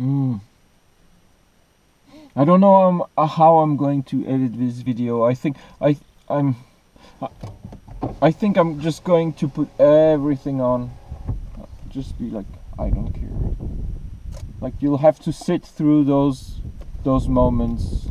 I don't know how I'm going to edit this video. I think I'm just going to put everything on. Just be like, I don't care. Like, you'll have to sit through those moments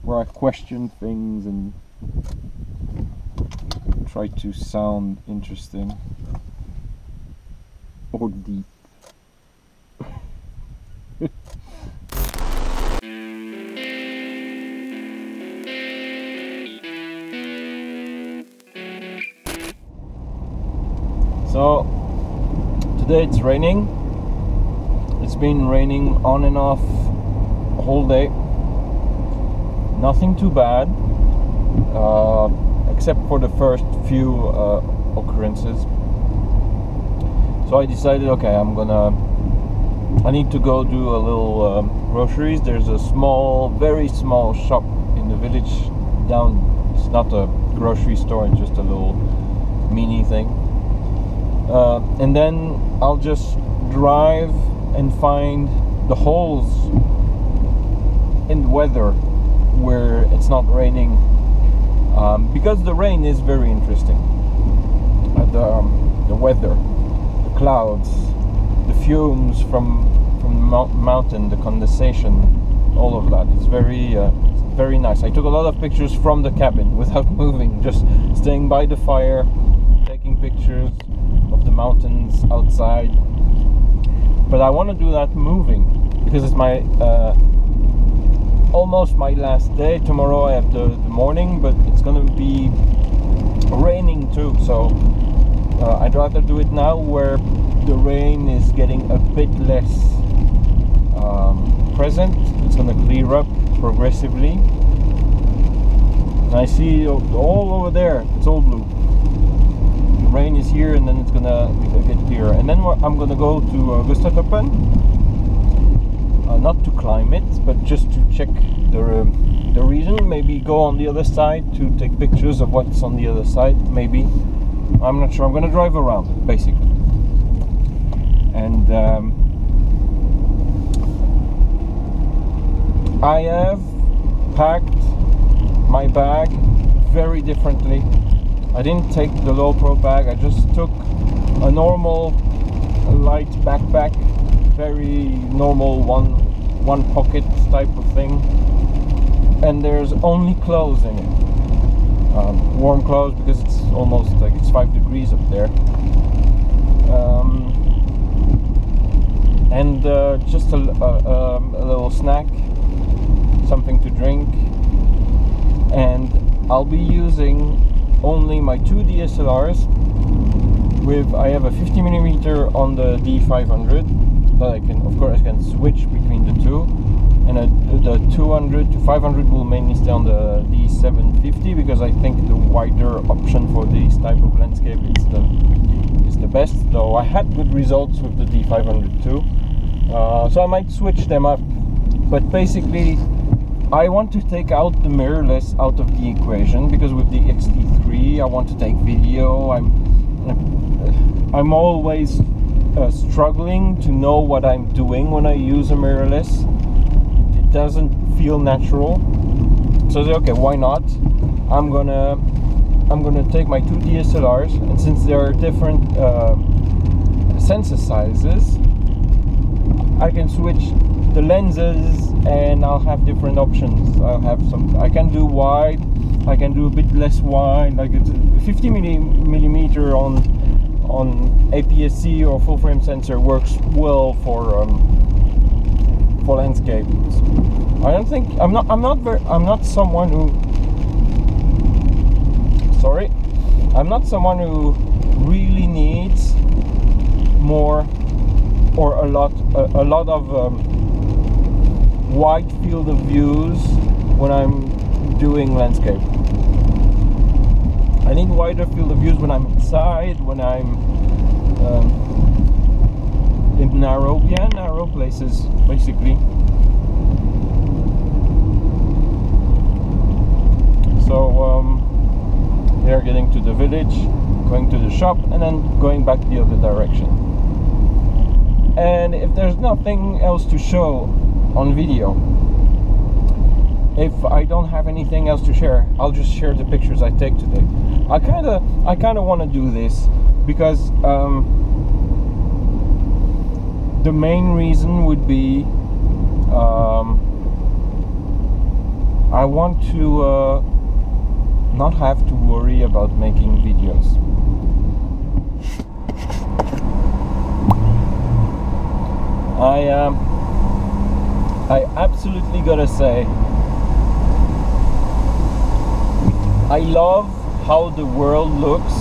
where I question things and try to sound interesting or deep. So today it's raining. It's been raining on and off the whole day. Nothing too bad, except for the first few occurrences. So I decided, okay, I need to go do a little groceries. There's a very small shop in the village down. It's not a grocery store, it's just a little mini thing. And then I'll just drive and find the holes in the weather where it's not raining, because the rain is very interesting. The weather, the clouds, the fumes from the mountain, the condensation, all of that. It's very nice. I took a lot of pictures from the cabin without moving, just staying by the fire, taking pictures of the mountains outside. But I want to do that moving because it's my almost my last day. Tomorrow I have the morning, but it's gonna be raining too, so I'd rather do it now where the rain is getting a bit less present. It's gonna clear up progressively. And I see all over there, it's all blue. The rain is here, and then it's gonna get clearer. And then I'm gonna go to Gustatoppen. Not to climb it, but just to check the region. Maybe go on the other side to take pictures of what's on the other side. Maybe, I'm not sure. I'm gonna drive around basically, and I have packed my bag very differently. I didn't take the low pro bag. I just took a normal light backpack, very normal one pocket type of thing, and there's only clothes in it, warm clothes, because it's almost like it's 5 degrees up there, and just a little snack, something to drink, and I'll be using only my 2 DSLRs. I have a 50mm on the D500, but I can switch between the two, and the 200 to 500 will mainly stay on the D750, because I think the wider option for this type of landscape is the best. Though I had good results with the D500 too, so I might switch them up. But basically, I want to take out the mirrorless out of the equation, because with the XT3 I want to take video. I'm always struggling to know what I'm doing when I use a mirrorless. It doesn't feel natural. So I said, okay, why not? I'm gonna take my 2 DSLRs, and since there are different sensor sizes, I can switch the lenses, and I'll have different options. I can do wide, I can do a bit less wide, like it's 50mm on APS-C or full frame sensor works well for landscape. I'm not someone who really needs more or a lot of wide field of views when I'm doing landscape. I need wider field of views when I'm inside, when I'm in narrow places, basically. So they're getting to the village, going to the shop, and then going back the other direction. And if there's nothing else to show on video, if I don't have anything else to share, I'll just share the pictures I take today. I kind of want to do this because the main reason would be I want to not have to worry about making videos. I absolutely gotta say, I love how the world looks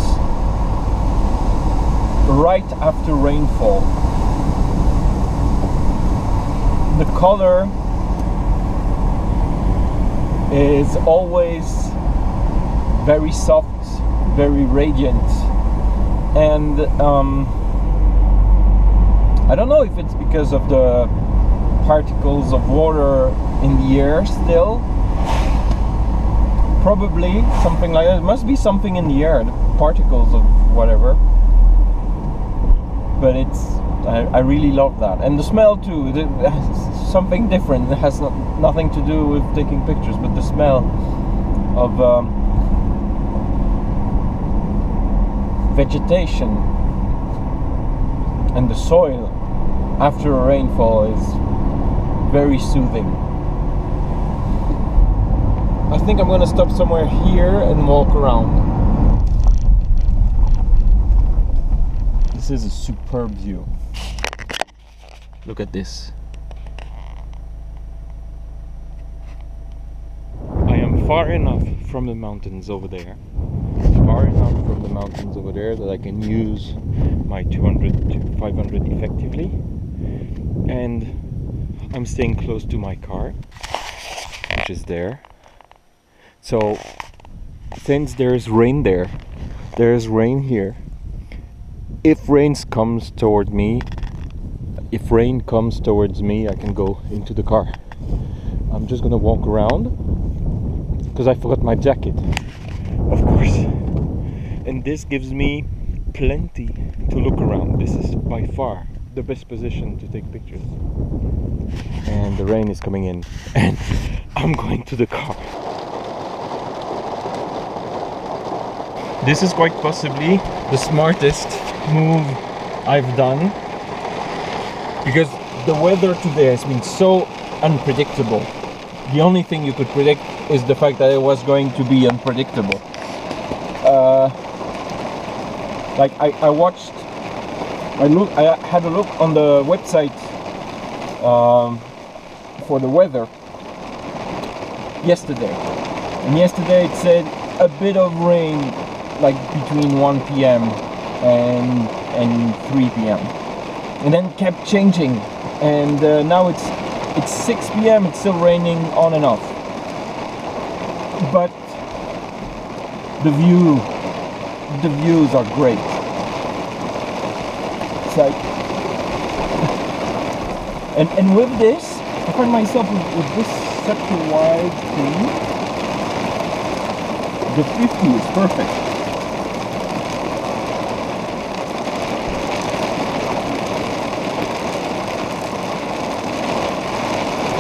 right after rainfall. The color is always very soft, very radiant, and I don't know if it's because of the particles of water in the air still. Probably something like that. It must be something in the air, the particles of whatever. But I really love that. And the smell too, something different. It has nothing to do with taking pictures, but the smell of vegetation and the soil after a rainfall is very soothing. I think I'm gonna stop somewhere here and walk around. This is a superb view. Look at this. I am far enough from the mountains over there. Far enough from the mountains over there that I can use my 200 to 500 effectively. And I'm staying close to my car, which is there. So, since there's rain there, there's rain here. If rain comes towards me, I can go into the car. I'm just gonna walk around because I forgot my jacket, of course. And this gives me plenty to look around. This is by far the best position to take pictures. And the rain is coming in, and I'm going to the car. This is quite possibly the smartest move I've done, because the weather today has been so unpredictable. The only thing you could predict is the fact that it was going to be unpredictable. Like I had a look on the website for the weather yesterday, and yesterday it said a bit of rain, like between 1 p.m. and 3 p.m. and then kept changing, and now it's 6 p.m. It's still raining on and off, but the views are great. It's like, and with this, I find myself with this such a wide screen. The 50 is perfect.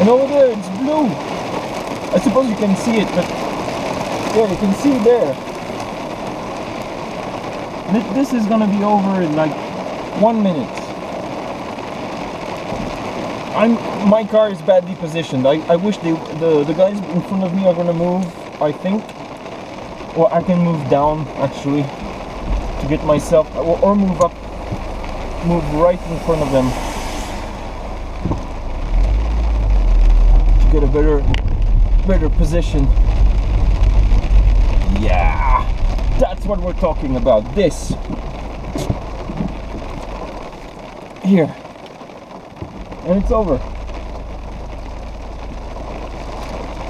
And over there it's blue. I suppose you can see it, but yeah, you can see it there. And this is gonna be over in like 1 minute. My car is badly positioned. I wish the guys in front of me are gonna move, I think. Or I can move down actually to get myself, or move up, move right in front of them to get a better position. Yeah, that's what we're talking about. This here, and it's over.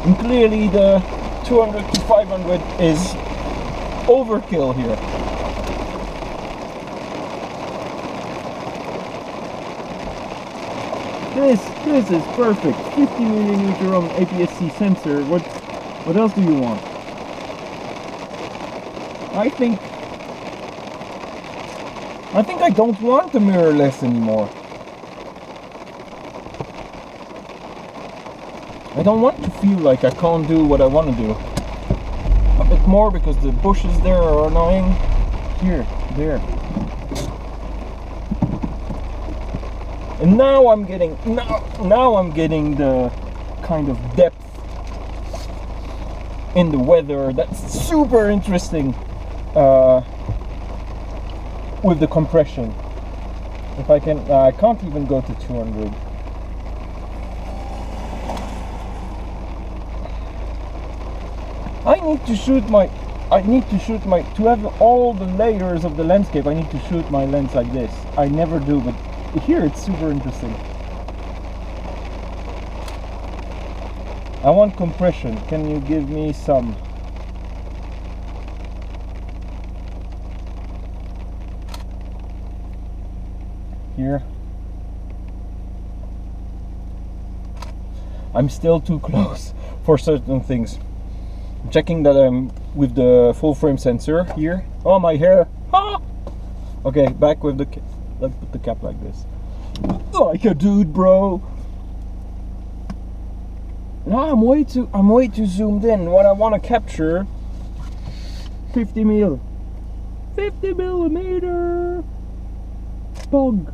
And clearly the 200 to 500 is overkill here. This is perfect. 50mm on APS-C sensor. What else do you want? I think I don't want the mirrorless anymore. I don't want to feel like I can't do what I want to do. A bit more because the bushes there are annoying. Here, there. And now I'm getting the kind of depth in the weather that's super interesting with the compression. If I can, I can't even go to 200. To have all the layers of the landscape, I need to shoot my lens like this. I never do, but here it's super interesting. I want compression. Can you give me some? Here. I'm still too close for certain things. I'm checking that I'm with the full frame sensor here. Oh, my hair. Ah! Okay, back with the let's put the cap like this. Like a dude, bro. No, I'm way too zoomed in. What I want to capture, 50 millimeter bug.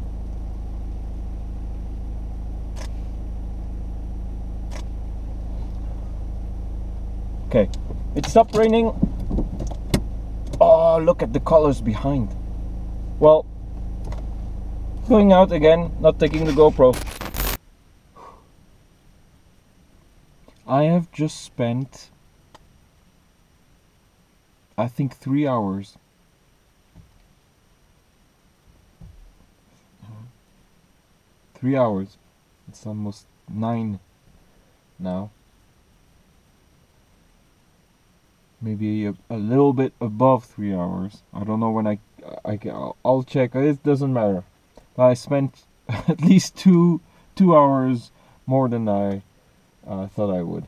Okay, it stopped raining. Oh, look at the colors behind. Well, going out again, not taking the GoPro. I have just spent, I think, 3 hours. 3 hours. It's almost 9 now. Maybe a little bit above 3 hours. I don't know when I'll check. It doesn't matter. But I spent at least two hours more than I thought I would.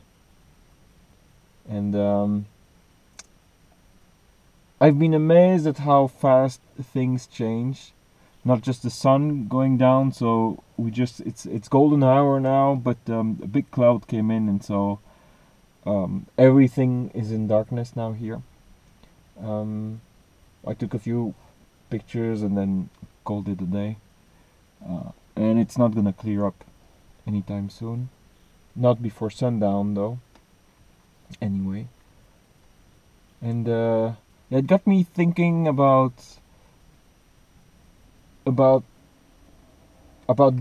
And I've been amazed at how fast things change. Not just the sun going down, so it's golden hour now, but a big cloud came in, and so everything is in darkness now here. I took a few pictures and then called it a day, and it's not gonna clear up anytime soon. Not before sundown though. Anyway, and it got me thinking about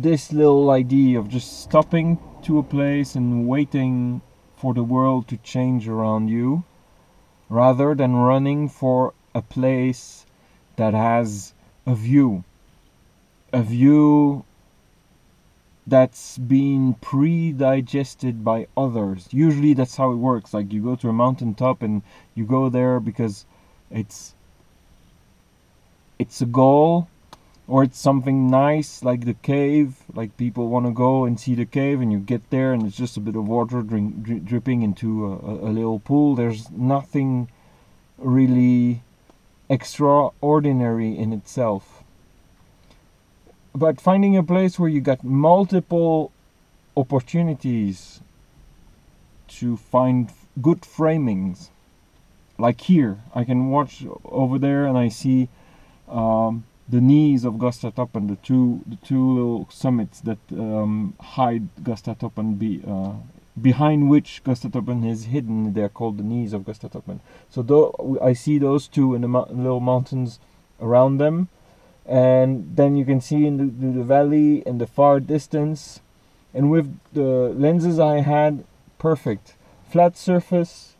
this little idea of just stopping to a place and waiting for the world to change around you, rather than running for a place that has a view that's been pre-digested by others. Usually that's how it works. Like, you go to a mountaintop and you go there because it's a goal, or it's something nice, like the cave. Like, people want to go and see the cave, and you get there and it's just a bit of water dripping into a little pool. There's nothing really extraordinary in itself. But finding a place where you got multiple opportunities to find good framings, like here, I can watch over there and I see the knees of Gustatoppen, the two little summits that hide Gustatoppen, behind which Gustatoppen is hidden. They're called the knees of Gustatoppen. So I see those two in the little mountains around them. And then you can see in the valley in the far distance. And with the lenses I had, perfect. Flat surface,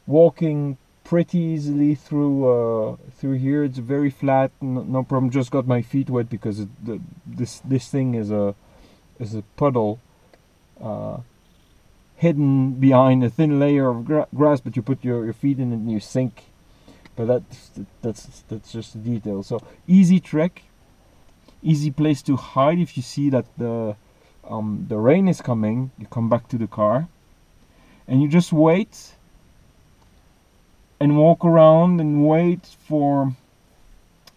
walking pretty easily through here. It's very flat, no problem. Just got my feet wet because this thing is a puddle hidden behind a thin layer of grass, but you put your feet in it and you sink. But that's just a detail. So easy trek, easy place to hide. If you see that the rain is coming, you come back to the car and you just wait and walk around and wait for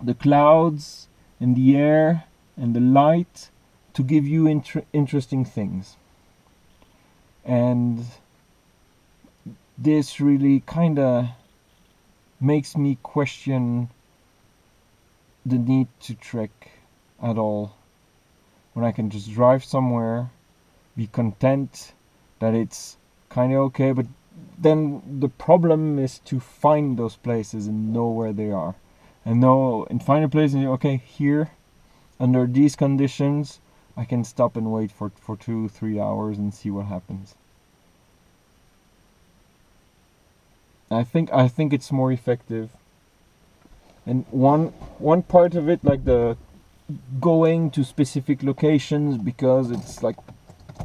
the clouds and the air and the light to give you interesting things. and this really kind of makes me question the need to trek at all, when I can just drive somewhere, be content that it's kind of okay. But then the problem is to find those places and know where they are, and find a place and okay, here under these conditions I can stop and wait for 2-3 hours and see what happens. I think it's more effective. And one part of it, like the going to specific locations because it's like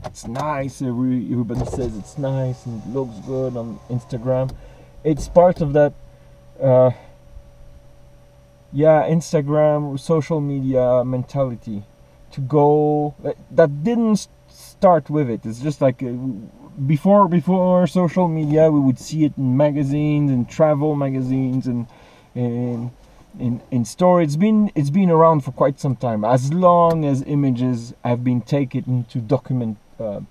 it's nice, everybody says it's nice and it looks good on Instagram, it's part of that Instagram social media mentality to go. That didn't start with it. It's just like before social media we would see it in magazines and travel magazines and in store. It's been around for quite some time, as long as images have been taken to document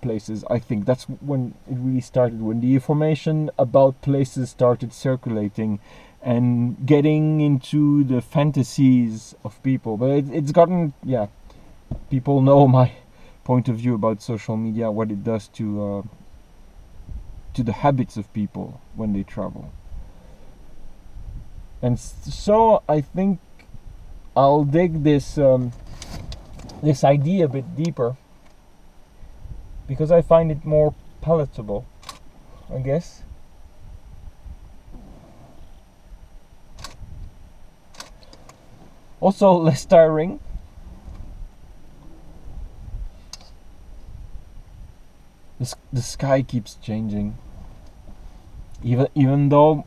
places. I think that's when it really started, when the information about places started circulating and getting into the fantasies of people. But it's gotten, people know my point of view about social media, what it does to the habits of people when they travel. And so I think I'll dig this idea a bit deeper, because I find it more palatable, I guess. Also less tiring. The sky keeps changing, even though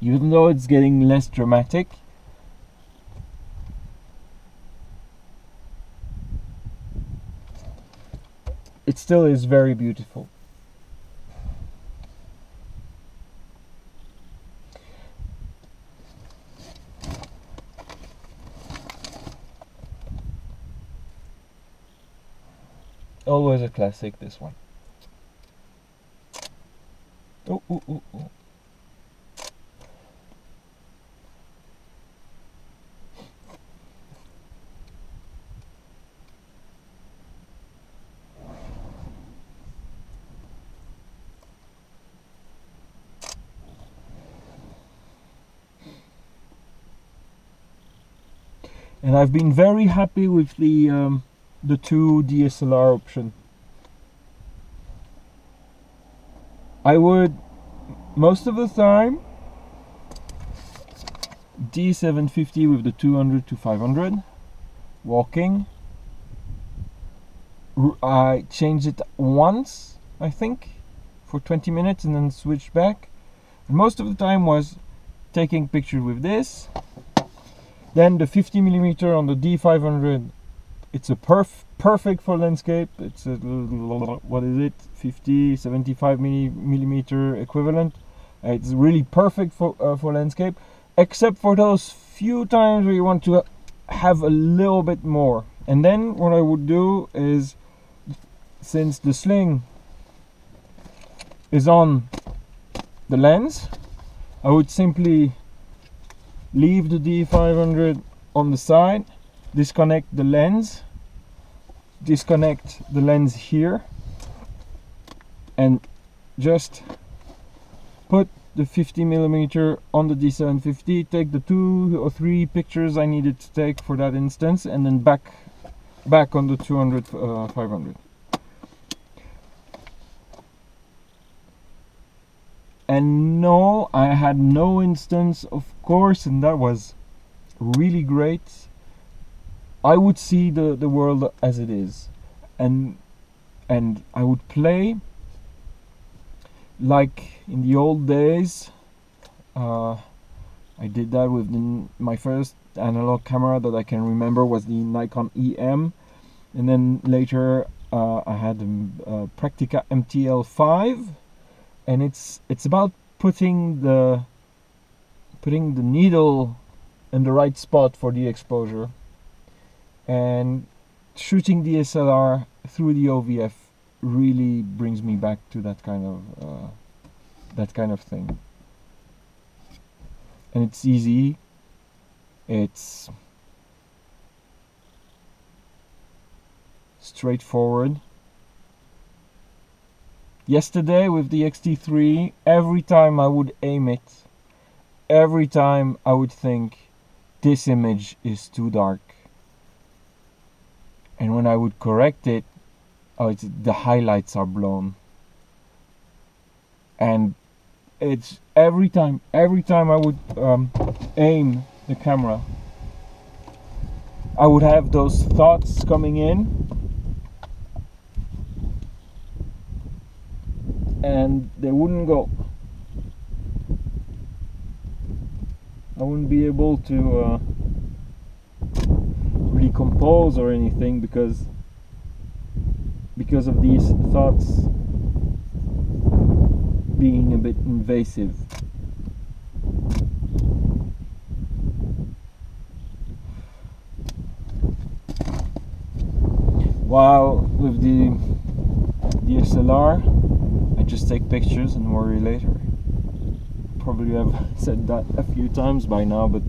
it's getting less dramatic. It still is very beautiful. Always a classic, this one. Ooh. And I've been very happy with the 2 DSLR option. I would, most of the time, D750 with the 200 to 500 walking. I changed it once, I think, for 20 minutes and then switched back. And most of the time was taking pictures with this. Then the 50mm on the D500, it's a perfect for landscape. It's a, what is it, 75mm equivalent. It's really perfect for landscape, except for those few times where you want to have a little bit more. And then what I would do is, since the sling is on the lens, I would simply leave the D500 on the side, disconnect the lens here, and just put the 50mm on the D750, take the 2 or 3 pictures I needed to take for that instance, and then back on the 200 500. And no, I had no instance, of course, and that was really great. I would see the world as it is, and I would play like in the old days. I did that with my first analog camera that I can remember was the Nikon EM, and then later I had a Praktica MTL5. And it's about putting the needle in the right spot for the exposure, and shooting DSLR through the OVF really brings me back to that kind of thing. And it's easy. It's straightforward. Yesterday with the X-T3, every time I would aim it, every time I would think this image is too dark, and when I would correct it, the highlights are blown. And it's every time I would aim the camera, I would have those thoughts coming in, and they wouldn't go. I wouldn't be able to really compose or anything because of these thoughts being a bit invasive. While with the DSLR, I just take pictures and worry later. Probably have said that a few times by now, but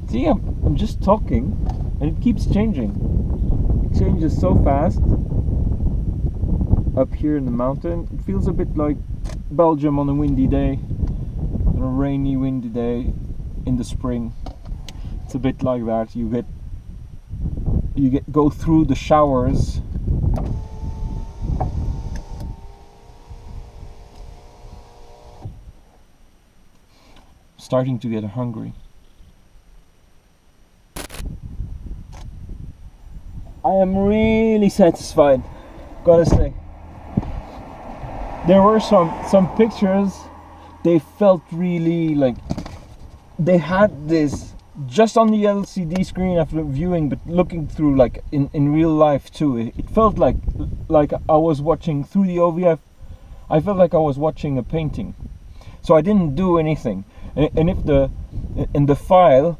see, I'm just talking and it keeps changing. It changes so fast. Up here in the mountain, it feels a bit like Belgium on a windy day, on a rainy, windy day in the spring. It's a bit like that. You go through the showers. Starting to get hungry. I am really satisfied, gotta say. There were some pictures, they felt really like they had this just on the LCD screen after viewing, but looking through like in real life too. It felt like I was watching through the OVF. I felt like I was watching a painting. So I didn't do anything. And if the file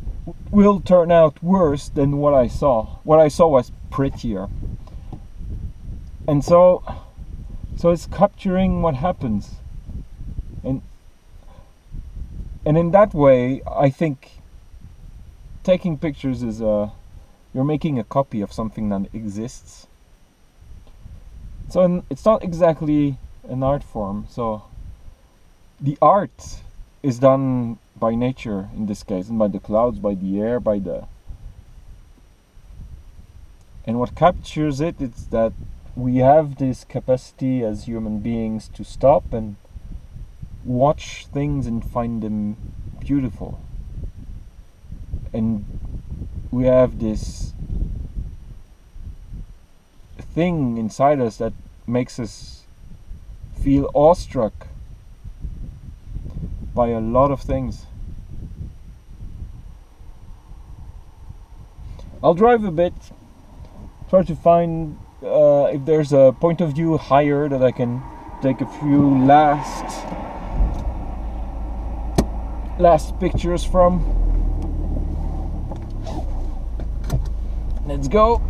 will turn out worse than what I saw was prettier. And so it's capturing what happens. And in that way, I think taking pictures is you're making a copy of something that exists. So it's not exactly an art form. So the art is done by nature in this case, and by the clouds, by the air, and what captures it is that we have this capacity as human beings to stop and watch things and find them beautiful. And we have this thing inside us that makes us feel awestruck by a lot of things. I'll drive a bit, try to find if there's a point of view higher that I can take a few last pictures from. Let's go.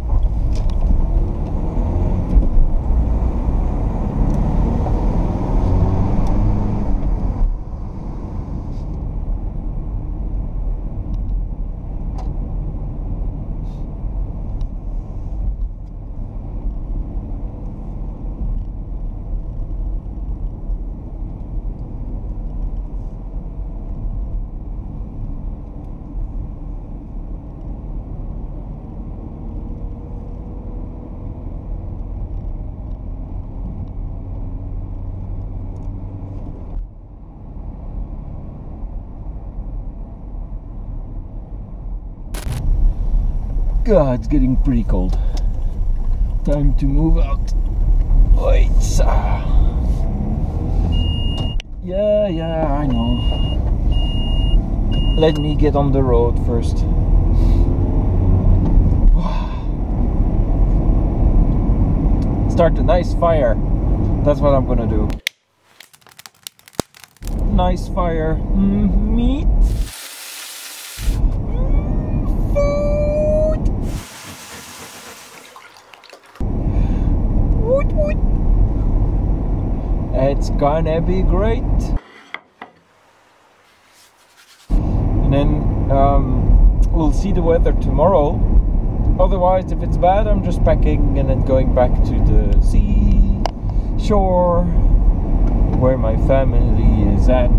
God, it's getting pretty cold. Time to move out. Wait. Yeah, I know. Let me get on the road first. Start a nice fire. That's what I'm gonna do. Nice fire. Meat. Food. it's gonna be great. And then we'll see the weather tomorrow. Otherwise, if it's bad, I'm just packing and then going back to the sea shore where my family is at.